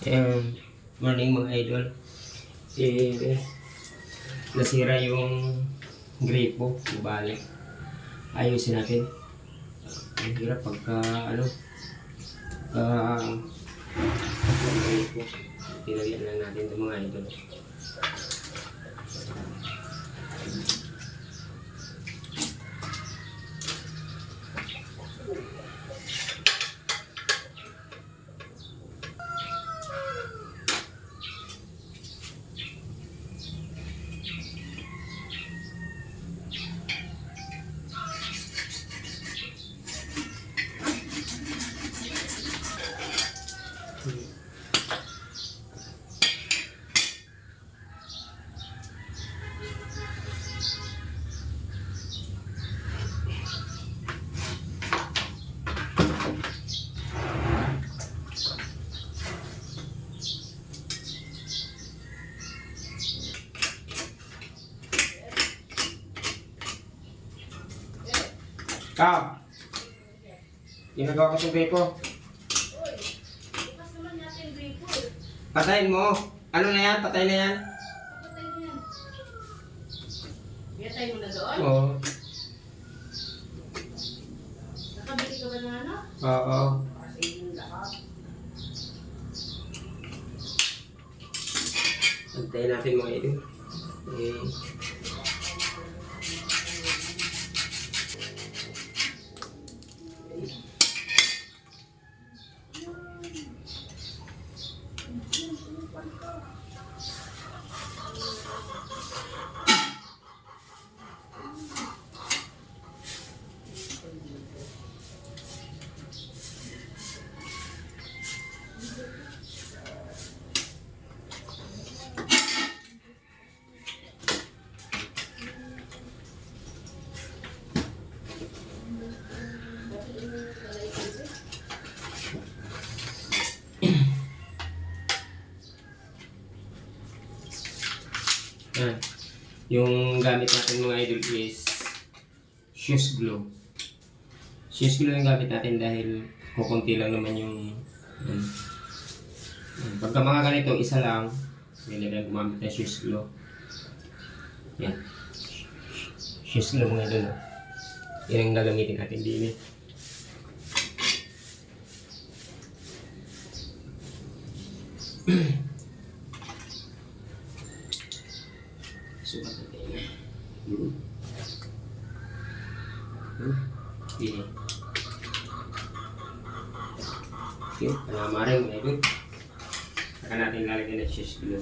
Morning mga idol. Nasira yung gripo. Balik. Ayusin natin. Ang hirap pagka gripo. Tinagyan lang natin ito mga idol. Kau, ginagawa ko sa gripo. Uy, bukas naman natin yung gripo eh. Patayin mo. Ano na yan? Patay na yan? Papatay mo yan. Iyatay mo na doon? Oo. Nakabili ka ba ng ano? Oo. Kasi yung lahat. Antayin natin mga idol. Yung gamit natin mga idol is shoes glue. Shoes glue yung gamit natin dahil kukunti lang naman yung pagka mga ganito isa lang, hindi na gumamit ng shoes glue. Yan. Shoes glue mga idol. Yan ang gagamitin natin din eh. Sukat natin. Ini. Okay, panamarin mga idol. Saka natin lalagyan ng shoes glue.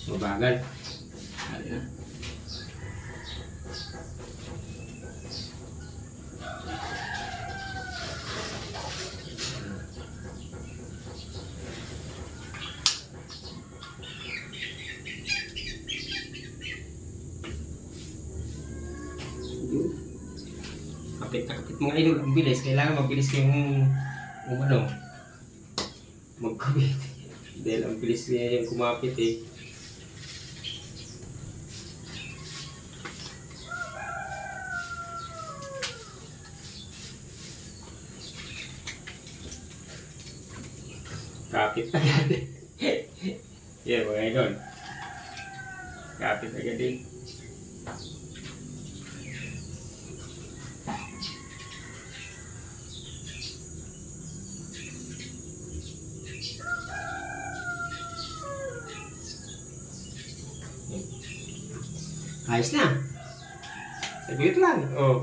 Mabagal. Hali na. Kapit na kapit mga idol. Ang bilis. Kailangan mabilis kayong magkabit. Dahil ang bilis niya yung kumapit eh. Kapit agad. Yan mga idol. Kapit agad din. Ayos na. Saglit lang. Oh.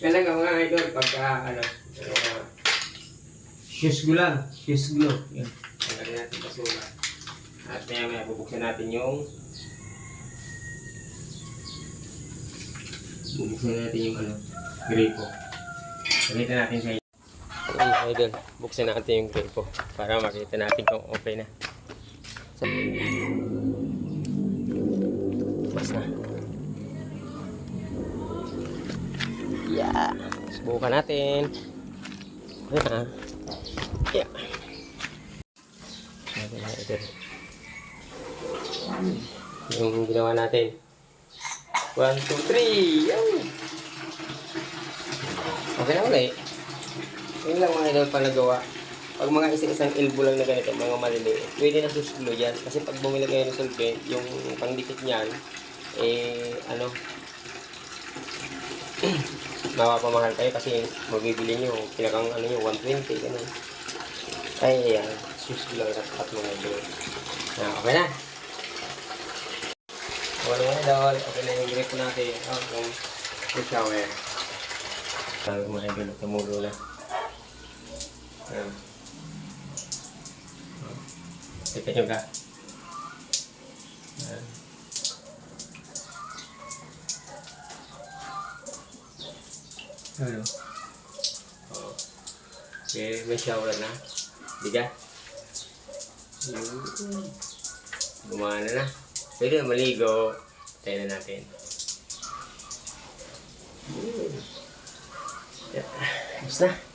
Kailan nga mga idol pagka shoes glue lang. Shoes glue. Yan. Tanggalin natin basura. At maya bubuksan natin yung gripo. Pakita natin sa inyo. Ayan idol. Buksan natin yung gripo para makita natin kung okay na. Mas na. Yeah. Subukan natin. Ayan. Yeah. Sabi na ito. Yung ginawa natin. 1, 2, 3. Yan. Okay na ulit. Yun lang mga idol pa nagawa. Pag mga isang elbow lang na ganito, mga maliliit, pwede na suslo yan. Kasi pag bumili kayo ng solvent, yung pangdikit niyan, mapapamahal kayo kasi mabibili nyo, pinakang 120, ganun. Ay, ayan, suslo lang at mga idol. Okay na. Wala mga idol, okay na yung grip natin. Yung shower. Sabi mga idol, tumulo na. Ayan. Tika nyo ka. Ayan. Ano? Okay, may shower na. Diga. Gumana na. Pwede na maligo. Tayo na natin. Yeah. Basta.